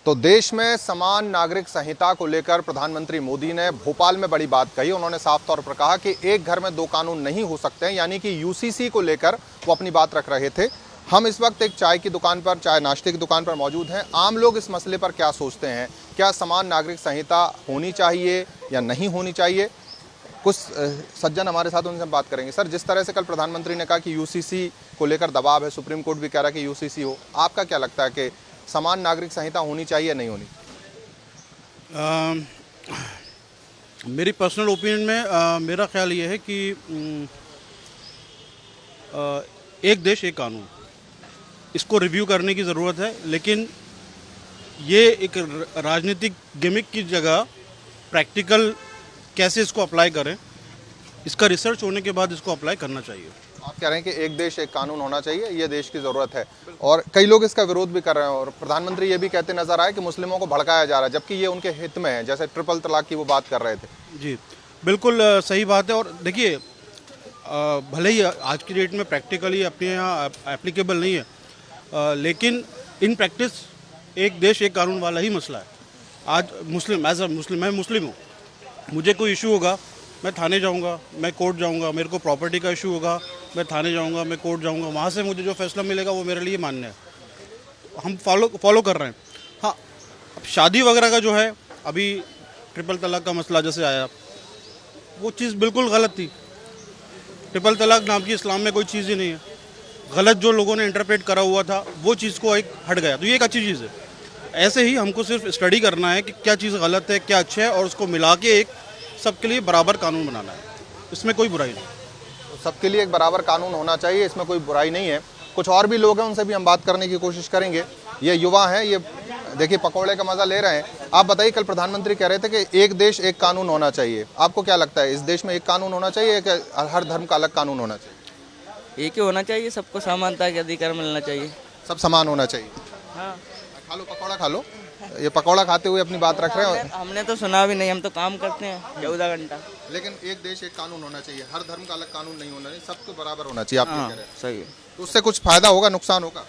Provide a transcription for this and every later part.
तो देश में समान नागरिक संहिता को लेकर प्रधानमंत्री मोदी ने भोपाल में बड़ी बात कही। उन्होंने साफ तौर पर कहा कि एक घर में दो कानून नहीं हो सकते हैं, यानी कि यूसीसी को लेकर वो अपनी बात रख रहे थे। हम इस वक्त एक चाय की दुकान पर, चाय नाश्ते की दुकान पर मौजूद हैं। आम लोग इस मसले पर क्या सोचते हैं? क्या समान नागरिक संहिता होनी चाहिए या नहीं होनी चाहिए? कुछ सज्जन हमारे साथ, उनसे हम बात करेंगे। सर, जिस तरह से कल प्रधानमंत्री ने कहा कि यूसीसी को लेकर दबाव है, सुप्रीम कोर्ट भी कह रहा है कि यूसीसी हो, आपका क्या लगता है कि समान नागरिक संहिता होनी चाहिए या नहीं होनी? मेरी पर्सनल ओपिनियन में मेरा ख्याल ये है कि एक देश एक कानून, इसको रिव्यू करने की ज़रूरत है। लेकिन ये एक राजनीतिक गिमिक की जगह प्रैक्टिकल कैसे इसको अप्लाई करें, इसका रिसर्च होने के बाद इसको अप्लाई करना चाहिए। आप कह रहे हैं कि एक देश एक कानून होना चाहिए, ये देश की ज़रूरत है, और कई लोग इसका विरोध भी कर रहे हैं। और प्रधानमंत्री ये भी कहते नजर आए कि मुस्लिमों को भड़काया जा रहा है, जबकि ये उनके हित में है, जैसे ट्रिपल तलाक की वो बात कर रहे थे। जी बिल्कुल सही बात है। और देखिए, भले ही आज की डेट में प्रैक्टिकली अपने यहाँ एप्लीकेबल नहीं है, लेकिन इन प्रैक्टिस एक देश एक कानून वाला ही मसला है। आज मुस्लिम, एज अ मुस्लिम, मैं मुस्लिम हूँ, मुझे कोई इशू होगा मैं थाने जाऊंगा, मैं कोर्ट जाऊंगा। मेरे को प्रॉपर्टी का इशू होगा, मैं थाने जाऊंगा, मैं कोर्ट जाऊंगा। वहाँ से मुझे जो फैसला मिलेगा वो मेरे लिए मान्य है, हम फॉलो कर रहे हैं। हाँ, अब शादी वगैरह का जो है, अभी ट्रिपल तलाक का मसला जैसे आया, वो चीज़ बिल्कुल गलत थी। ट्रिपल तलाक नाम की इस्लाम में कोई चीज़ ही नहीं है। गलत जो लोगों ने इंटरप्रेट करा हुआ था वो चीज़ को एक हट गया, तो ये एक अच्छी चीज़ है। ऐसे ही हमको सिर्फ स्टडी करना है कि क्या चीज़ गलत है, क्या अच्छा है, और उसको मिला के एक सबके लिए बराबर कानून बनाना है। इसमें कोई बुराई नहीं। तो सबके लिए एक बराबर कानून होना चाहिए, इसमें कोई बुराई नहीं है। कुछ और भी लोग हैं, उनसे भी हम बात करने की कोशिश करेंगे। ये युवा हैं, ये देखिए पकौड़े का मज़ा ले रहे हैं। आप बताइए, कल प्रधानमंत्री कह रहे थे कि एक देश एक कानून होना चाहिए, आपको क्या लगता है, इस देश में एक कानून होना चाहिए कि हर धर्म का अलग कानून होना चाहिए? एक ही होना चाहिए, सबको समानता के अधिकार मिलना चाहिए। सब समान होना चाहिए। हाँ, खा लो पकौड़ा, खा लो। ये पकौड़ा खाते हुए अपनी बात रख रहे हैं। हमने तो सुना भी नहीं, हम तो काम करते हैं 14 घंटा। लेकिन एक देश एक कानून होना चाहिए, हर धर्म का अलग कानून नहीं होना चाहिए, सबको बराबर होना चाहिए, आप हाँ, कह रहे हैं। सही है। तो उससे कुछ फायदा होगा, नुकसान होगा?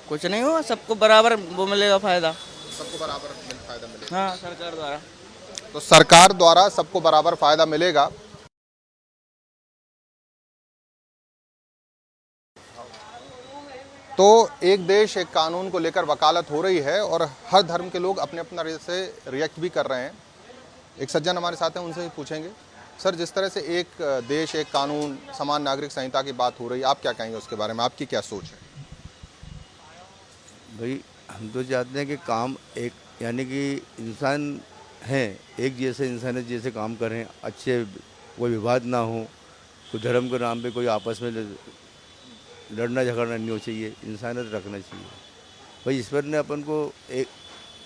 कुछ नहीं हुआ, सबको बराबर वो मिलेगा फायदा। सबको बराबर फायदा मिलेगा। हाँ, सरकार द्वारा। तो सरकार द्वारा सबको बराबर फायदा मिलेगा। तो एक देश एक कानून को लेकर वकालत हो रही है और हर धर्म के लोग अपने अपना से रिएक्ट भी कर रहे हैं। एक सज्जन हमारे साथ हैं, उनसे ही पूछेंगे। सर, जिस तरह से एक देश एक कानून, समान नागरिक संहिता की बात हो रही है, आप क्या कहेंगे उसके बारे में? आपकी क्या सोच है? भाई, हम तो चाहते हैं कि काम एक, यानी कि इंसान हैं, एक जैसे इंसान जैसे काम करें, अच्छे, कोई विवाद ना हो, कोई धर्म के नाम पे कोई आपस में लड़ना झगड़ना नहीं हो चाहिए, इंसानियत रखना चाहिए। भाई, ईश्वर ने अपन को एक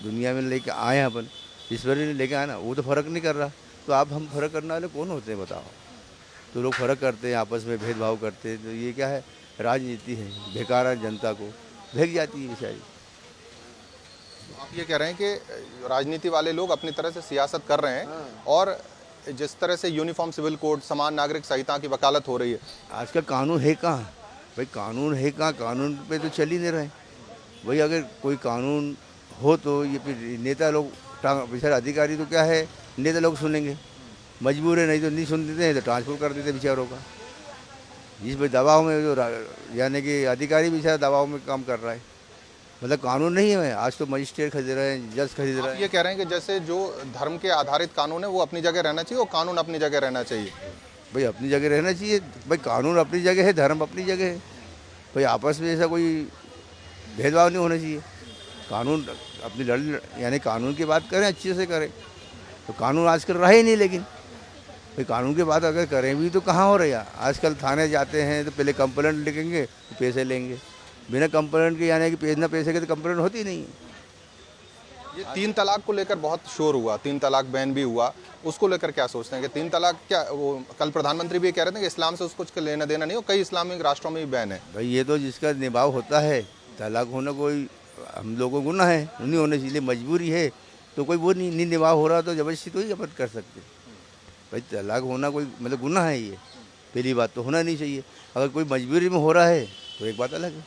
दुनिया में लेके आए हैं, अपन ईश्वर ने लेके आए ना, वो तो फ़र्क नहीं कर रहा। तो आप हम फ़र्क करने वाले कौन होते हैं बताओ? तो लोग फ़र्क करते हैं, आपस में भेदभाव करते हैं। तो ये क्या है? राजनीति है, बेकार जनता को भेग जाती है बेचारी। आप ये कह रहे हैं कि राजनीति वाले लोग अपनी तरह से सियासत कर रहे हैं, और जिस तरह से यूनिफॉर्म सिविल कोड, समान नागरिक संहिता की वकालत हो रही है। आज का कानून है कहाँ भाई? कानून है कहाँ? कानून पे तो चल ही नहीं रहे भाई। अगर कोई कानून हो तो ये फिर नेता लोग, बेचारे अधिकारी तो क्या है, नेता लोग सुनेंगे, मजबूर है, नहीं तो नहीं सुन देते हैं तो ट्रांसफर कर देते बेचारों का। इस भाई दबाव में जो यानी कि अधिकारी बेचारा दबाव में काम कर रहा है। मतलब कानून नहीं है। आज तो मजिस्ट्रेट खरीद रहे हैं, जज खरीद रहे हैं। ये कह रहे हैं कि जैसे जो धर्म के आधारित कानून है वो अपनी जगह रहना चाहिए, और कानून अपनी जगह रहना चाहिए। भाई, अपनी जगह रहना चाहिए भाई, कानून अपनी जगह है, धर्म अपनी जगह है भाई। आपस में ऐसा कोई भेदभाव नहीं होना चाहिए। कानून अपनी यानी कानून की बात करें, अच्छे से करें। तो कानून आजकल रहा ही नहीं। लेकिन भाई, कानून की बात अगर करें भी तो कहाँ हो रही है? आजकल थाने जाते हैं तो पहले कंप्लेंट लिखेंगे तो पैसे लेंगे, बिना कंप्लेंट के, यानी कि बिना पैसे के तो कंप्लेंट होती नहीं है। ये 3 तलाक को लेकर बहुत शोर हुआ, 3 तलाक बैन भी हुआ, उसको लेकर क्या सोचते हैं कि 3 तलाक क्या, वो कल प्रधानमंत्री भी कह रहे थे कि इस्लाम से उसको कुछ लेना देना नहीं हो, कई इस्लामिक राष्ट्रों में भी बैन है। भाई, ये तो जिसका निभाव होता है, तलाक होना कोई हम लोगों को गुनाह है, नहीं होने चाहिए, मजबूरी है। तो कोई वो नहीं निभाव हो रहा तो जबरदस्ती तो ही अपन कर सकते। भाई, तलाक होना कोई मतलब गुनाह है, ये पहली बात तो होना नहीं चाहिए। अगर कोई मजबूरी में हो रहा है तो एक बात अलग है,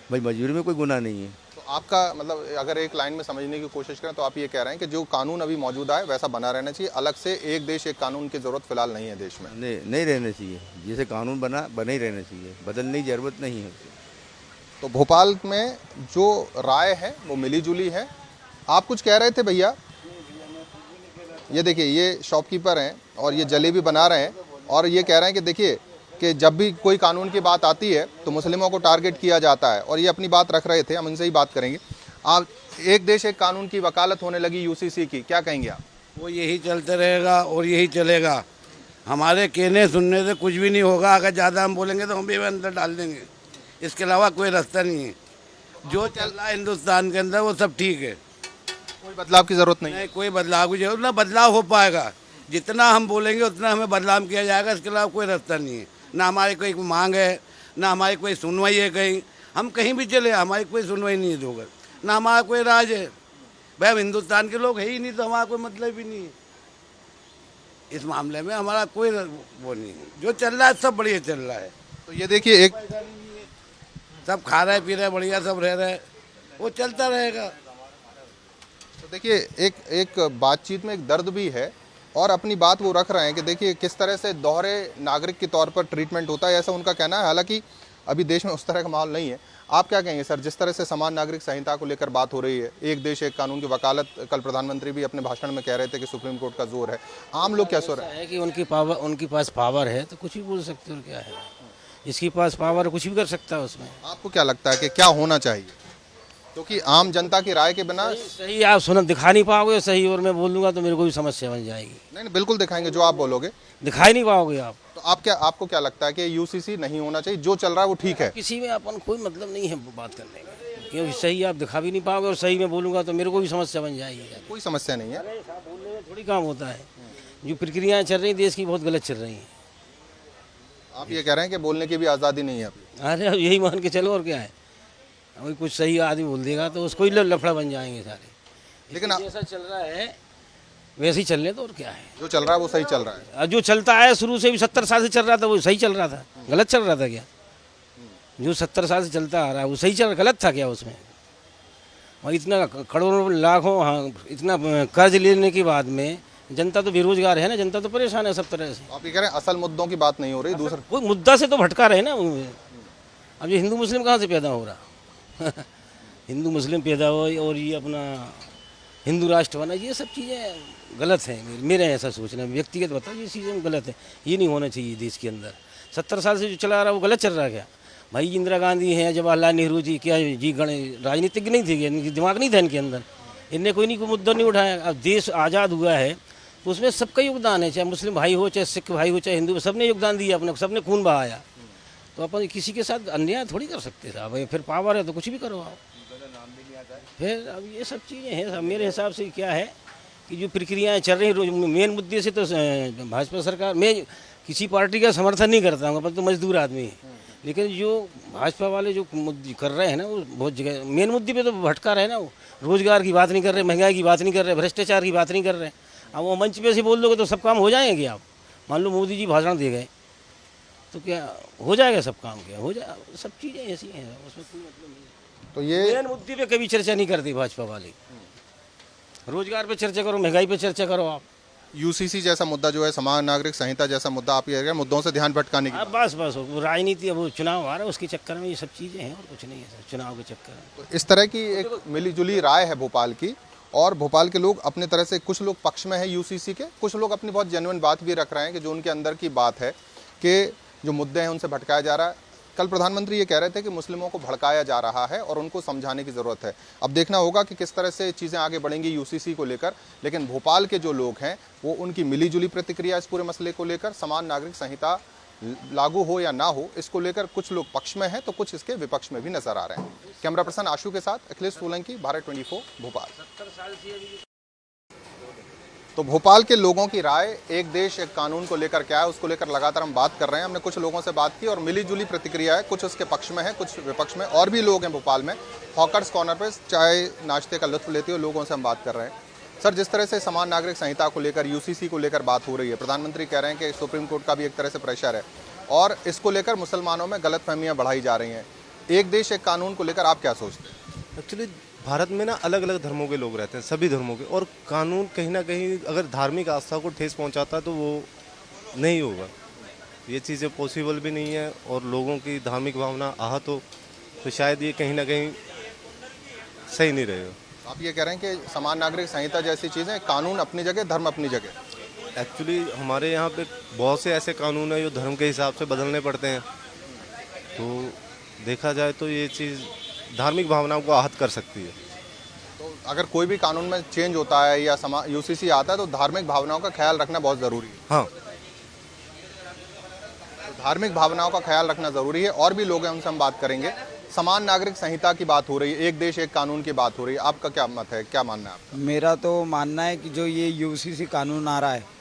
भाई मजबूरी में कोई गुनाह नहीं है। तो आपका मतलब अगर एक लाइन में समझने की कोशिश करें तो आप ये कह रहे हैं कि जो कानून अभी मौजूदा है वैसा बना रहना चाहिए, अलग से एक देश एक कानून की ज़रूरत फिलहाल नहीं है देश में। नहीं रहना चाहिए, जैसे कानून बना ही रहना चाहिए, बदलने की ज़रूरत नहीं है उसे। तो भोपाल में जो राय है वो मिली जुली है। आप कुछ कह रहे थे भैया? ये देखिए, ये शॉपकीपर हैं और ये जलेबी बना रहे हैं और ये कह रहे हैं कि देखिए कि जब भी कोई कानून की बात आती है तो मुस्लिमों को टारगेट किया जाता है, और ये अपनी बात रख रहे थे, हम इनसे ही बात करेंगे। आप एक देश एक कानून की वकालत होने लगी यूसीसी की, क्या कहेंगे आप? वो यही चलते रहेगा और यही चलेगा। हमारे कहने सुनने से कुछ भी नहीं होगा। अगर ज़्यादा हम बोलेंगे तो हम भी अंदर डाल देंगे, इसके अलावा कोई रास्ता नहीं है। जो चल रहा है हिंदुस्तान के अंदर वो सब ठीक है, कोई बदलाव की ज़रूरत नहीं है। नहीं कोई बदलाव की जरूरत, ना बदलाव हो पाएगा। जितना हम बोलेंगे उतना हमें बदलाव किया जाएगा, इसके अलावा कोई रास्ता नहीं है। ना हमारी कोई मांग है, ना हमारी कोई सुनवाई है। कहीं हम कहीं भी चले हमारी कोई सुनवाई नहीं है दोगे, ना हमारा कोई राज है। भाई हम हिंदुस्तान के लोग है ही नहीं तो हमारा कोई मतलब ही नहीं है। इस मामले में हमारा कोई वो नहीं है। जो चल रहा है सब बढ़िया चल रहा है। तो ये देखिए, एक सब खा रहे पी रहे बढ़िया सब रह रहे, वो चलता रहेगा। तो देखिए, एक बातचीत में एक दर्द भी है और अपनी बात वो रख रहे हैं कि देखिए किस तरह से दोहरे नागरिक के तौर पर ट्रीटमेंट होता है, ऐसा उनका कहना है। हालांकि अभी देश में उस तरह का माहौल नहीं है। आप क्या कहेंगे सर, जिस तरह से समान नागरिक संहिता को लेकर बात हो रही है, एक देश एक कानून की वकालत, कल प्रधानमंत्री भी अपने भाषण में कह रहे थे कि सुप्रीम कोर्ट का जोर है, आम लोग क्या सो रहे हैं? है कि उनके पास पावर है तो कुछ भी बोल सकते हो, क्या है, जिसके पास पावर है कुछ भी कर सकता है उसमें। आपको क्या लगता है कि क्या होना चाहिए? क्योंकि आम जनता की राय के बिना सही आप दिखा नहीं पाओगे सही, और मैं बोल दूंगा तो मेरे को भी समस्या बन जाएगी। नहीं, बिल्कुल दिखाएंगे जो आप बोलोगे। दिखाई नहीं पाओगे आप। तो आपको क्या लगता है कि यूसीसी नहीं होना चाहिए, जो चल रहा है वो ठीक है? किसी में अपन कोई मतलब नहीं है बात करने का, क्योंकि सही आप दिखा भी नहीं पाओगे और सही में बोलूंगा तो मेरे को भी समस्या बन जाएगी। कोई समस्या नहीं है। बोलने में थोड़ी काम होता है। जो प्रक्रियाएं चल रही देश की बहुत गलत चल रही हैं। आप ये कह रहे हैं कि बोलने की भी आज़ादी नहीं है अभी? अरे अब यही मान के चलो, और क्या है। अभी कुछ सही आदमी बोल देगा तो उसको ही लफड़ा बन जाएंगे सारे। लेकिन जैसा चल रहा है वैसे ही चलने तो, और क्या है। जो चल रहा है वो सही चल रहा है। जो चलता है शुरू से भी 70 साल से चल रहा था वो सही चल रहा था, गलत चल रहा था क्या? जो 70 साल से चलता आ रहा है वो सही चल, गलत था क्या उसमें? और इतना करोड़ों लाखों, हाँ, इतना कर्ज लेने के बाद में जनता तो बेरोजगार है ना, जनता तो परेशान है सब तरह से। आप ये कह रहे हैं असल मुद्दों की बात नहीं हो रही, दूसरा कोई मुद्दा से तो भटका रहे ना। अब ये हिंदू मुस्लिम कहाँ से पैदा हो रहा? हिंदू मुस्लिम पैदा हो और ये अपना हिंदू राष्ट्र बना, ये सब चीज़ें गलत हैं। मेरे ऐसा सोचना, व्यक्तिगत बताओ, ये चीज़ें गलत है। ये नहीं होना चाहिए देश के अंदर। 70 साल से जो चला आ रहा है वो गलत चल रहा है क्या? भाई इंदिरा गांधी हैं, जवाहरलाल नेहरू जी, क्या जी राजनीतिज्ञ नहीं थे क्या? इनकी दिमाग नहीं था इनके अंदर? इनने कोई मुद्दा नहीं उठाया। अब देश आज़ाद हुआ है तो उसमें सबका योगदान है, चाहे मुस्लिम भाई हो, चाहे सिख भाई हो, चाहे हिंदू, सबने योगदान दिया, अपने सबने खून बहाया। तो अपन किसी के साथ अन्याय थोड़ी कर सकते थे। भाई फिर पावर है तो कुछ भी करो आप। फिर अब ये सब चीज़ें हैं। मेरे हिसाब से क्या है कि जो प्रक्रियाएं चल रही हैं, मेन मुद्दे से तो भाजपा सरकार, मैं किसी पार्टी का समर्थन नहीं करता हूँ, अपन तो मजदूर आदमी है, लेकिन जो भाजपा वाले जो कर रहे हैं ना वो बहुत जगह मेन मुद्दे पे तो भटका रहे हैं ना। वो रोजगार की बात नहीं कर रहे, महंगाई की बात नहीं कर रहे, भ्रष्टाचार की बात नहीं कर रहे। अब वो मंच पे से बोल दोगे तो सब काम हो जाएंगे। आप मान लो मोदी जी भाषण दे गए तो क्या हो जाएगा? सब काम क्या हो जाए? सब चीज़ें ऐसी हैं, उसमें कोई मतलब नहीं। तो ये मेन मुद्दे पे कभी चर्चा नहीं करती भाजपा वाले। रोजगार पे चर्चा करो, महंगाई पे चर्चा करो। आप यूसीसी जैसा मुद्दा जो है, समान नागरिक संहिता जैसा मुद्दा, आप ये मुद्दों से ध्यान भटकाने की अब बस वो राजनीति, अब वो चुनाव आ रहा है उसके चक्कर में ये सब चीज़ें हैं, और कुछ नहीं है सर, चुनाव के चक्कर में। तो इस तरह की एक मिलीजुली राय है भोपाल की, और भोपाल के लोग अपने तरह से, कुछ लोग पक्ष में है यूसीसी के, कुछ लोग अपनी बहुत जेन्युइन बात भी रख रहे हैं कि जो उनके अंदर की बात है कि जो मुद्दे हैं उनसे भटकाया जा रहा है। कल प्रधानमंत्री ये कह रहे थे कि मुस्लिमों को भड़काया जा रहा है और उनको समझाने की ज़रूरत है। अब देखना होगा कि किस तरह से चीज़ें आगे बढ़ेंगी यूसीसी को लेकर। लेकिन भोपाल के जो लोग हैं वो उनकी मिलीजुली प्रतिक्रिया इस पूरे मसले को लेकर, समान नागरिक संहिता लागू हो या ना हो, इसको लेकर कुछ लोग पक्ष में हैं तो कुछ इसके विपक्ष में भी नजर आ रहे हैं। कैमरा पर्सन आशु के साथ अखिलेश सोलंकी, भारत 24 भोपाल। तो भोपाल के लोगों की राय एक देश एक कानून को लेकर क्या है, उसको लेकर लगातार हम बात कर रहे हैं। हमने कुछ लोगों से बात की और मिली जुली प्रतिक्रिया है, कुछ उसके पक्ष में है, कुछ विपक्ष में। और भी लोग हैं भोपाल में, हॉकर्स कॉर्नर पर चाय नाश्ते का लुत्फ लेते हुए लोगों से हम बात कर रहे हैं। सर, जिस तरह से समान नागरिक संहिता को लेकर, यूसीसी को लेकर बात हो रही है, प्रधानमंत्री कह रहे हैं कि सुप्रीम कोर्ट का भी एक तरह से प्रेशर है और इसको लेकर मुसलमानों में गलतफहमियां बढ़ाई जा रही हैं। एक देश एक कानून को लेकर आप क्या सोचते हैं? एक्चुअली भारत में ना अलग अलग धर्मों के लोग रहते हैं, सभी धर्मों के, और कानून कहीं ना कहीं अगर धार्मिक आस्था को ठेस पहुंचाता है तो वो नहीं होगा। ये चीज़ें पॉसिबल भी नहीं है, और लोगों की धार्मिक भावना आहत हो तो शायद ये कहीं ना कहीं सही नहीं रहेगा। आप ये कह रहे हैं कि समान नागरिक संहिता जैसी चीज़ें, कानून अपनी जगह, धर्म अपनी जगह। एक्चुअली हमारे यहाँ पे बहुत से ऐसे कानून हैं जो धर्म के हिसाब से बदलने पड़ते हैं, तो देखा जाए तो ये चीज़ धार्मिक भावनाओं को आहत कर सकती है। तो अगर कोई भी कानून में चेंज होता है या यूसीसी आता है तो धार्मिक भावनाओं का ख्याल रखना बहुत ज़रूरी है। हाँ, तो धार्मिक भावनाओं का ख्याल रखना ज़रूरी है। और भी लोग हैं, उनसे हम बात करेंगे। समान नागरिक संहिता की बात हो रही है, एक देश एक कानून की बात हो रही है, आपका क्या मत है, क्या मानना है आपका? मेरा तो मानना है कि जो ये यूसीसी कानून आ रहा है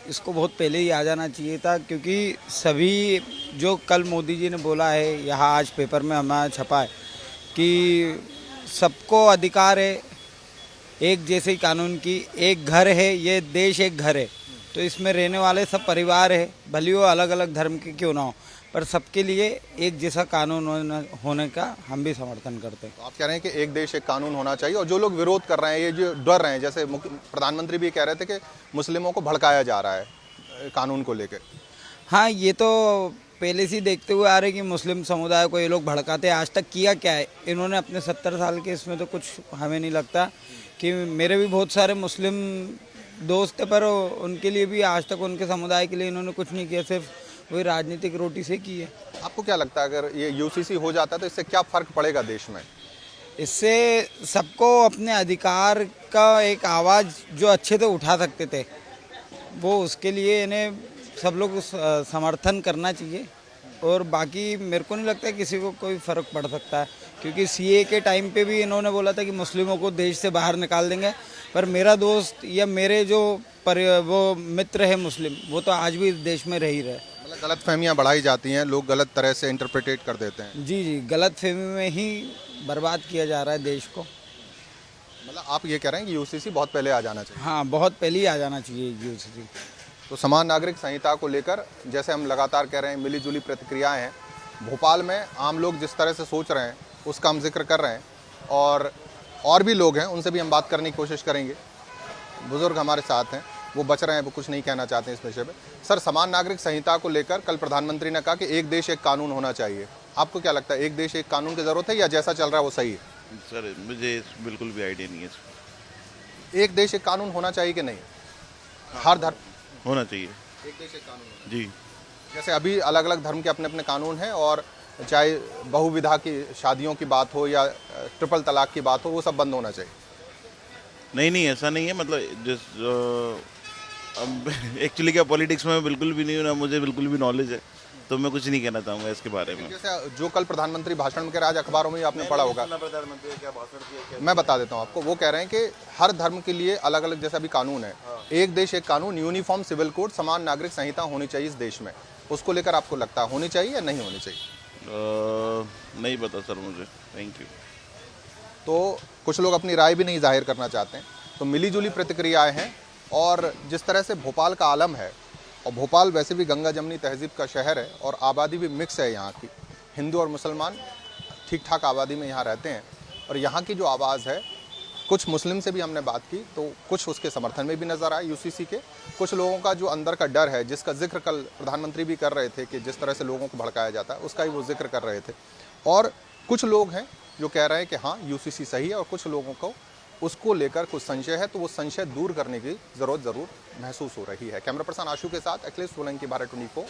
इसको बहुत पहले ही आ जाना चाहिए था, क्योंकि सभी जो कल मोदी जी ने बोला है, यहाँ आज पेपर में हमारा छपा है कि सबको अधिकार है एक जैसे कानून की, एक घर है, ये देश एक घर है, तो इसमें रहने वाले सब परिवार है, भले वो अलग अलग धर्म के क्यों ना हो, पर सबके लिए एक जैसा कानून होने का हम भी समर्थन करते हैं। तो आप कह रहे हैं कि एक देश एक कानून होना चाहिए, और जो लोग विरोध कर रहे हैं, ये जो डर रहे हैं, जैसे प्रधानमंत्री भी कह रहे थे कि मुस्लिमों को भड़काया जा रहा है कानून को लेकर। हाँ, ये तो पहले से ही देखते हुए आ रहे कि मुस्लिम समुदाय को ये लोग भड़काते हैं। आज तक किया क्या है इन्होंने अपने 70 साल के इसमें? तो कुछ हमें नहीं लगता कि मेरे भी बहुत सारे मुस्लिम दोस्त हैं, पर उनके लिए भी आज तक उनके समुदाय के लिए इन्होंने कुछ नहीं किया, सिर्फ वही राजनीतिक रोटी से की है। आपको क्या लगता है अगर ये यूसीसी हो जाता है तो इससे क्या फ़र्क पड़ेगा देश में? इससे सबको अपने अधिकार का एक आवाज़ जो अच्छे से उठा सकते थे, वो उसके लिए इन्हें सब लोग समर्थन करना चाहिए। और बाकी मेरे को नहीं लगता किसी को कोई फ़र्क पड़ सकता है, क्योंकि सीए के टाइम पे भी इन्होंने बोला था कि मुस्लिमों को देश से बाहर निकाल देंगे, पर मेरा दोस्त या मेरे जो वो मित्र है मुस्लिम, वो तो आज भी देश में रह ही रहे। मतलब गलतफहमियां बढ़ाई जाती हैं, लोग गलत तरह से इंटरप्रिटेट कर देते हैं। जी जी, गलत फहमी में ही बर्बाद किया जा रहा है देश को। मतलब आप ये कह रहे हैं कि यूसीसी बहुत पहले आ जाना चाहिए? हाँ, बहुत पहले ही आ जाना चाहिए यूसीसी। तो समान नागरिक संहिता को लेकर जैसे हम लगातार कह रहे हैं, मिली जुली प्रतिक्रियाएं हैं। भोपाल में आम लोग जिस तरह से सोच रहे हैं उसका हम जिक्र कर रहे हैं, और भी लोग हैं, उनसे भी हम बात करने की कोशिश करेंगे। बुजुर्ग हमारे साथ हैं, वो बच रहे हैं, वो कुछ नहीं कहना चाहते इस विषय पे। सर, समान नागरिक संहिता को लेकर कल प्रधानमंत्री ने कहा कि एक देश एक कानून होना चाहिए। आपको क्या लगता है, एक देश एक कानून की ज़रूरत है या जैसा चल रहा है वो सही है? सर, मुझे बिल्कुल भी आइडिया नहीं है। एक देश एक कानून होना चाहिए कि नहीं? हर धर्म होना चाहिए एक देश एक कानून जी। जैसे अभी अलग अलग धर्म के अपने अपने कानून हैं, और चाहे बहुविवाह की शादियों की बात हो या ट्रिपल तलाक की बात हो, वो सब बंद होना चाहिए। नहीं, ऐसा नहीं है। मतलब जिस अब एक्चुअली क्या, पॉलिटिक्स में मैं बिल्कुल भी नहीं हूँ, ना मुझे बिल्कुल भी नॉलेज है, तो मैं कुछ नहीं कहना चाहूँगा इसके बारे में। जैसे जो कल प्रधानमंत्री भाषण में कह रहे हैं, आज अखबारों में आपने पढ़ा होगा। प्रधानमंत्री क्या भाषण दिया? मैं बता देता हूँ आपको। वो कह रहे हैं कि हर धर्म के लिए अलग अलग जैसा भी कानून है, एक देश एक कानून, यूनिफॉर्म सिविल कोड, समान नागरिक संहिता होनी चाहिए इस देश में। उसको लेकर आपको लगता है होनी चाहिए या नहीं होनी चाहिए? नहीं पता सर मुझे, थैंक यू। तो कुछ लोग अपनी राय भी नहीं जाहिर करना चाहते हैं। तो मिली जुली प्रतिक्रियाएं हैं, और जिस तरह से भोपाल का आलम है, और भोपाल वैसे भी गंगा जमनी तहजीब का शहर है, और आबादी भी मिक्स है यहाँ की, हिंदू और मुसलमान ठीक ठाक आबादी में यहाँ रहते हैं। और यहाँ की जो आवाज़ है, कुछ मुस्लिम से भी हमने बात की तो कुछ उसके समर्थन में भी नज़र आए यूसीसी के। कुछ लोगों का जो अंदर का डर है, जिसका जिक्र कल प्रधानमंत्री भी कर रहे थे कि जिस तरह से लोगों को भड़काया जाता है, उसका ही वो जिक्र कर रहे थे। और कुछ लोग हैं जो कह रहे हैं कि हाँ यूसीसी सही है, और कुछ लोगों को उसको लेकर कुछ संशय है, तो वो संशय दूर करने की ज़रूरत ज़रूर महसूस हो रही है। कैमरा पर्सन आशु के साथ अखिलेश सोलंकी, भारत 24।